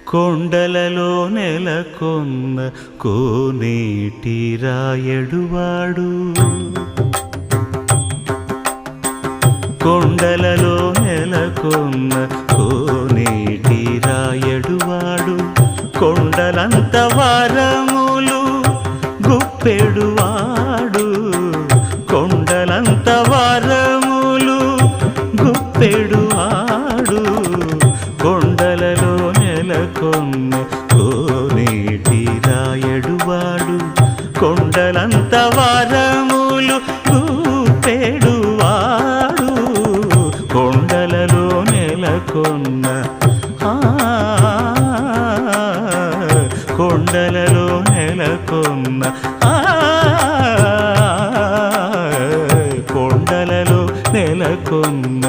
కొండలలో నెలకొన్న కోనేటి రాయడువాడు కొండలలో నెలకొన్న కోనేటి రాయడువాడు కొండలంత వరములు గుప్పెడువాడు కొండలంత వరములు గుప్పెడువాడు కొండలలో నెలకొన్న కోనేటి రాయడువాడు కొండలంత వరములు గుప్పెడువాడు కొండలలో నెలకొన్న కొండలలో నెలకొన్న కొండలలో నెలకొన్న